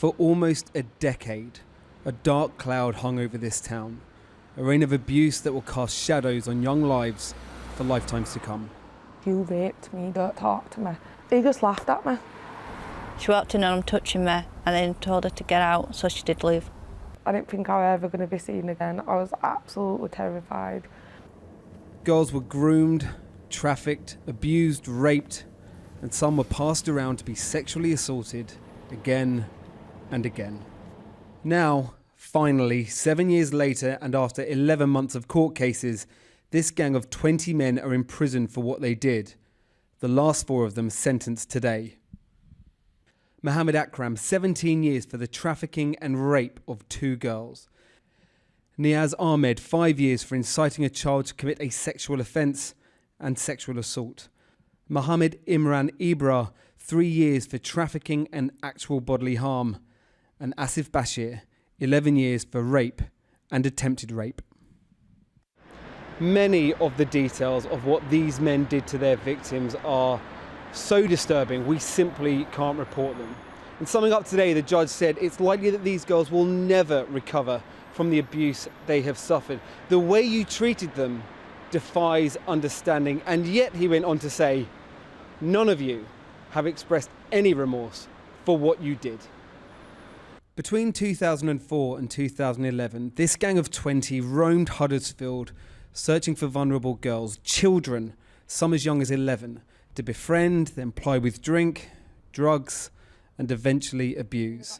For almost a decade, a dark cloud hung over this town, a reign of abuse that will cast shadows on young lives for lifetimes to come. You raped me, don't talk to me. They just laughed at me. She walked in and I'm touching me and then told her to get out, so she did leave. I didn't think I was ever going to be seen again. I was absolutely terrified. Girls were groomed, trafficked, abused, raped, and some were passed around to be sexually assaulted again and again. Now, finally, 7 years later and after 11 months of court cases, this gang of 20 men are in prison for what they did. The last 4 of them sentenced today. Mohammed Akram, 17 years for the trafficking and rape of 2 girls. Niaz Ahmed, 5 years for inciting a child to commit a sexual offence and sexual assault. Mohammed Imran Ibra, 3 years for trafficking and actual bodily harm. And Asif Bashir, 11 years for rape and attempted rape. Many of the details of what these men did to their victims are so disturbing, we simply can't report them. In summing up today, the judge said it's likely that these girls will never recover from the abuse they have suffered. The way you treated them defies understanding, and yet, he went on to say, none of you have expressed any remorse for what you did. Between 2004 and 2011, this gang of 20 roamed Huddersfield searching for vulnerable girls, children, some as young as 11, to befriend, then ply with drink, drugs, and eventually abuse.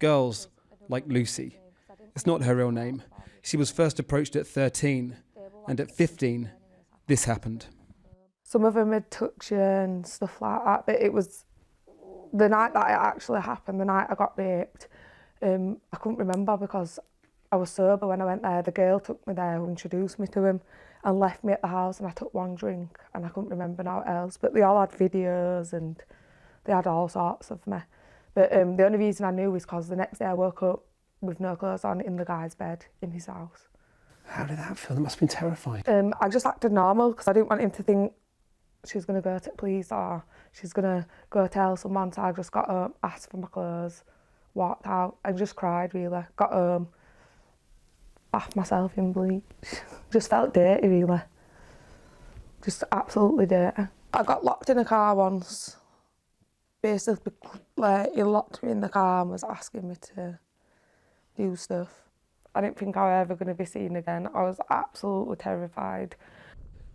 Girls like Lucy. It's not her real name. She was first approached at 13, and at 15, this happened. Some of them had touched you and stuff like that, but it was the night that it actually happened, the night I got raped. I couldn't remember because I was sober when I went there. The girl took me there, who introduced me to him, and left me at the house, and I took 1 drink and I couldn't remember now else. But they all had videos and they had all sorts of me. But the only reason I knew was because the next day I woke up with no clothes on in the guy's bed in his house. How did that feel? That must have been terrifying. I just acted normal because I didn't want him to think she's going to go to police or she's going to go tell someone. So I just got home, asked for my clothes, walked out and just cried really. Got home, bathed myself in bleach. Just felt dirty really. Just absolutely dirty. I got locked in a car once. Basically, like, he locked me in the car and was asking me to do stuff. I didn't think I was ever going to be seen again. I was absolutely terrified.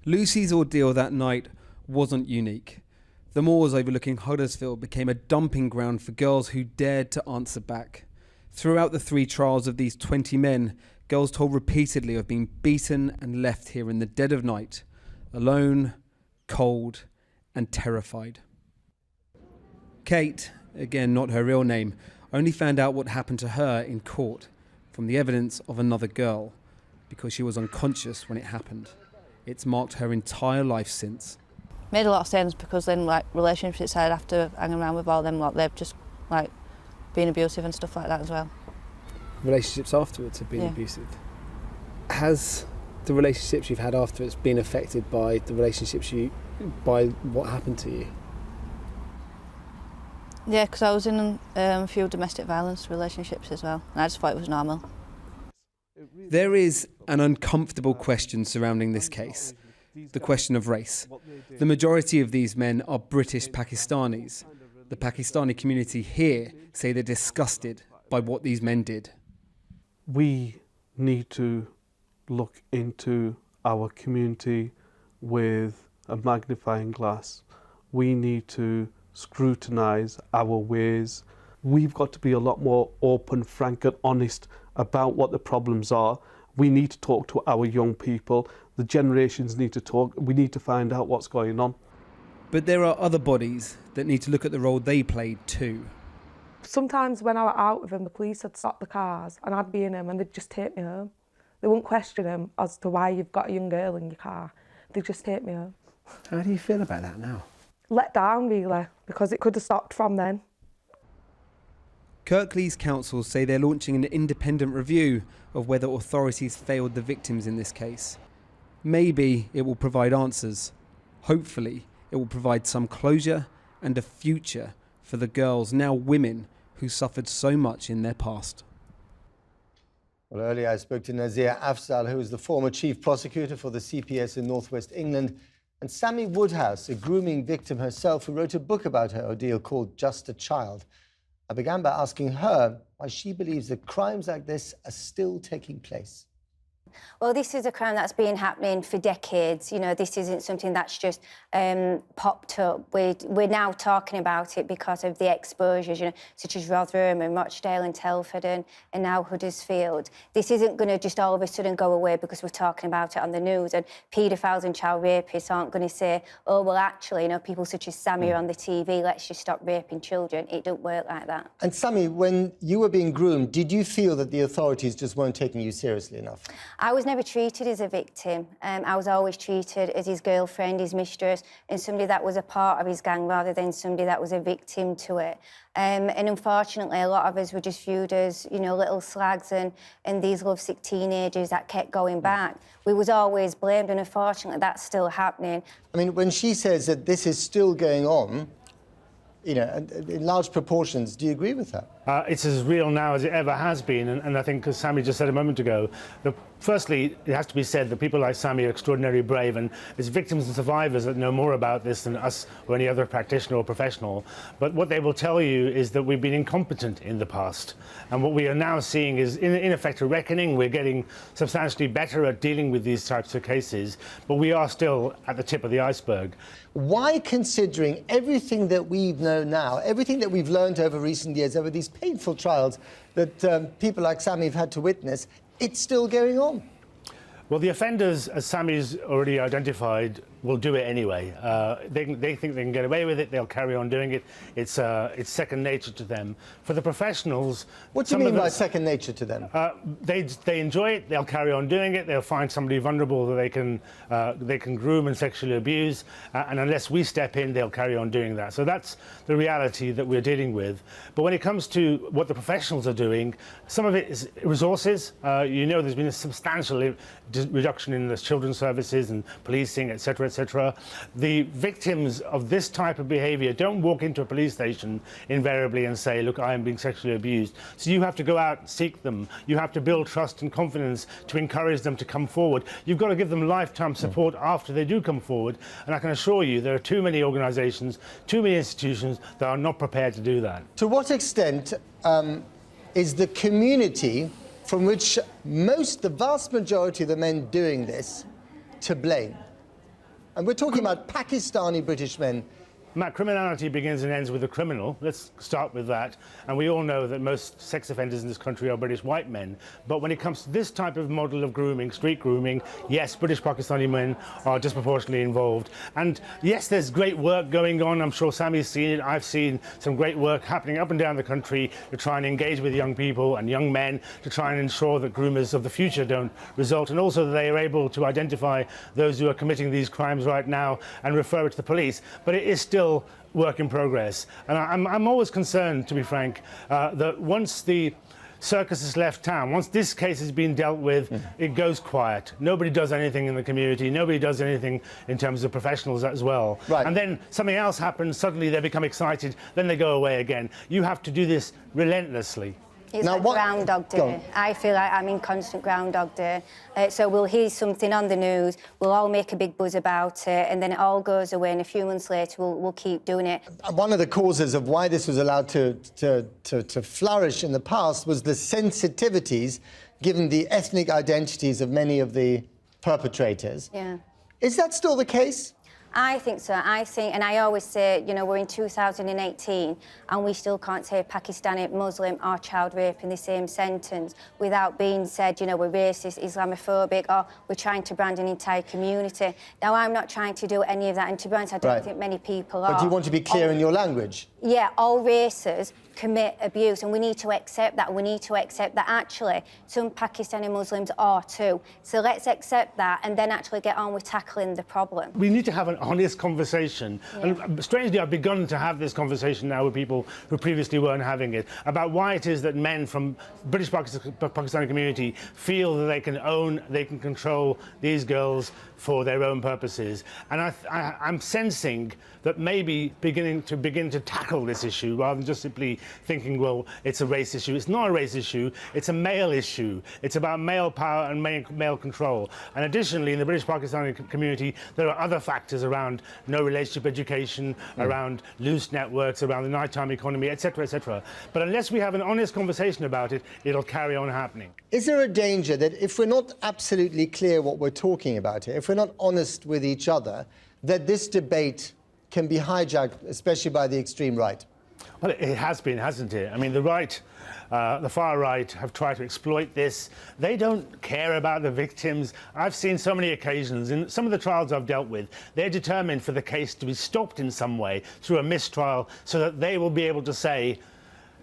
Lucy's ordeal that night wasn't unique. The moors overlooking Huddersfield became a dumping ground for girls who dared to answer back. Throughout the 3 trials of these 20 men, girls told repeatedly of being beaten and left here in the dead of night, alone, cold, and terrified. Kate, again not her real name, only found out what happened to her in court from the evidence of another girl, because she was unconscious when it happened. It's marked her entire life since. Made a lot of sense because then like relationships said after hanging around with all them lot, they've just like been abusive and stuff like that as well. Relationships afterwards have been abusive. Has the relationships you've had afterwards been affected by the relationships by what happened to you? Yeah, because I was in a few domestic violence relationships as well, and I just thought it was normal. There is an uncomfortable question surrounding this case, the question of race. The majority of these men are British Pakistanis. The Pakistani community here say they're disgusted by what these men did. We need to look into our community with a magnifying glass. We need to scrutinise our ways. We've got to be a lot more open, frank and honest about what the problems are. We need to talk to our young people. The generations need to talk. We need to find out what's going on. But there are other bodies that need to look at the role they played too. Sometimes when I was out with him, the police had stopped the cars and I'd be in them and they'd just take me home. They wouldn't question him as to why you've got a young girl in your car. They'd just take me home. How do you feel about that now? Let down really, because it could have stopped from then. Kirklees council say they're launching an independent review of whether authorities failed the victims in this case. Maybe it will provide answers. Hopefully, it will provide some closure and a future for the girls, now women, who suffered so much in their past. Well, earlier I spoke to Nazir Afzal, who is the former Chief Prosecutor for the CPS in northwest England, and Sammy Woodhouse, a grooming victim herself, who wrote a book about her ordeal called Just a Child. I began by asking her why she believes that crimes like this are still taking place. Well, this is a crime that's been happening for decades. You know, this isn't something that's just popped up. We're now talking about it because of the exposures, you know, such as Rotherham and Rochdale and Telford and now Huddersfield. This isn't going to just all of a sudden go away because we're talking about it on the news, and paedophiles and child rapists aren't going to say, oh, well, actually, you know, people such as Sammy are on the TV, let's just stop raping children. It don't work like that. And Sammy, when you were being groomed, did you feel that the authorities just weren't taking you seriously enough? I was never treated as a victim. I was always treated as his girlfriend, his mistress, and somebody that was a part of his gang rather than somebody that was a victim to it. And unfortunately, a lot of us were just viewed as, you know, little slags and these lovesick teenagers that kept going back. We was always blamed, and unfortunately, that's still happening. I mean, when she says that this is still going on, you know, in large proportions, do you agree with that? It's as real now as it ever has been, and I think, as Sammy just said a moment ago, firstly, it has to be said that people like Sammy are extraordinarily brave, and it's victims and survivors that know more about this than us or any other practitioner or professional. But what they will tell you is that we've been incompetent in the past, and what we are now seeing is, in effect, a reckoning. We're getting substantially better at dealing with these types of cases, but we are still at the tip of the iceberg. Why, considering everything that we know now, everything that we've learned over recent years, over these painful trials that people like Sammy have had to witness, it's still going on? Well, the offenders, as Sammy's already identified, will do it anyway. They think they can get away with it. They'll carry on doing it. It's second nature to them. For the professionals, what do you mean by second nature to them? They enjoy it. They'll carry on doing it. They'll find somebody vulnerable that they can groom and sexually abuse, and unless we step in, they'll carry on doing that. So that's the reality that we're dealing with. But when it comes to what the professionals are doing, some of it is resources. You know, there's been a substantial reduction in the children's services and policing, etc., etc. The victims of this type of behaviour don't walk into a police station invariably and say, look, I am being sexually abused. So you have to go out and seek them. You have to build trust and confidence to encourage them to come forward. You've got to give them lifetime support after they do come forward. And I can assure you there are too many organisations, too many institutions that are not prepared to do that. To what extent is the community from which the vast majority of the men doing this, to blame? And we're talking about Pakistani British men. Matt, criminality begins and ends with a criminal. Let's start with that. And we all know that most sex offenders in this country are British white men. But when it comes to this type of model of grooming, street grooming, yes, British Pakistani men are disproportionately involved. And yes, there's great work going on. I'm sure Sammy's seen it. I've seen some great work happening up and down the country to try and engage with young people and young men to try and ensure that groomers of the future don't result, and also that they are able to identify those who are committing these crimes right now and refer it to the police. But it is still work in progress, and I'm always concerned, to be frank, that once the circus has left town, once this case has been dealt with, it goes quiet. Nobody does anything in the community. Nobody does anything in terms of professionals as well. Right. And then something else happens. Suddenly they become excited. Then they go away again. You have to do this relentlessly. It's like Groundhog Day. I feel like I'm in constant Groundhog Day. So we'll hear something on the news, we'll all make a big buzz about it, and then it all goes away, and a few months later we'll keep doing it. One of the causes of why this was allowed to flourish in the past was the sensitivities given the ethnic identities of many of the perpetrators. Yeah. Is that still the case? I think so. And I always say, you know, we're in 2018 and we still can't say Pakistani, Muslim or child rape in the same sentence without being said, you know, we're racist, Islamophobic, or we're trying to brand an entire community. Now, I'm not trying to do any of that, and to be honest, I don't think many people are. But do you want to be clear in your language? Yeah, all races commit abuse, and we need to accept that. We need to accept that actually some Pakistani Muslims are too. So let's accept that and then actually get on with tackling the problem. We need to have an honest conversation. Yeah. And strangely, I've begun to have this conversation now with people who previously weren't having it, about why it is that men from British Pakistani community feel that they can control these girls for their own purposes. And I'm sensing that maybe begin to tackle this issue rather than just simply thinking, well, it's a race issue. It's not a race issue. It's a male issue. It's about male power and male control. And additionally, in the British Pakistani community, there are other factors around no relationship education, around loose networks, around the nighttime economy, etc., etc. But unless we have an honest conversation about it, it'll carry on happening. Is there a danger that if we're not absolutely clear what we're talking about here, if we're not honest with each other, that this debate can be hijacked, especially by the extreme right? Well, it has been, hasn't it? I mean, the right, the far right have tried to exploit this. They don't care about the victims. I've seen so many occasions in some of the trials I've dealt with, they're determined for the case to be stopped in some way through a mistrial so that they will be able to say,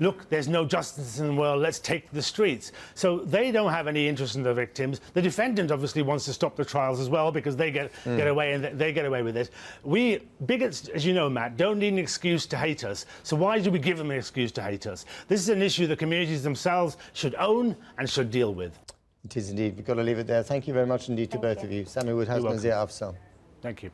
look, there's no justice in the world, let's take to the streets. So they don't have any interest in the victims. The defendant obviously wants to stop the trials as well because they get away and they get away with it. We, bigots, as you know, Matt, don't need an excuse to hate us. So why do we give them an excuse to hate us? This is an issue the communities themselves should own and should deal with. It is indeed. We've got to leave it there. Thank you very much indeed to both of you. Sammy Woodhouse, Nazir Afzal. Thank you.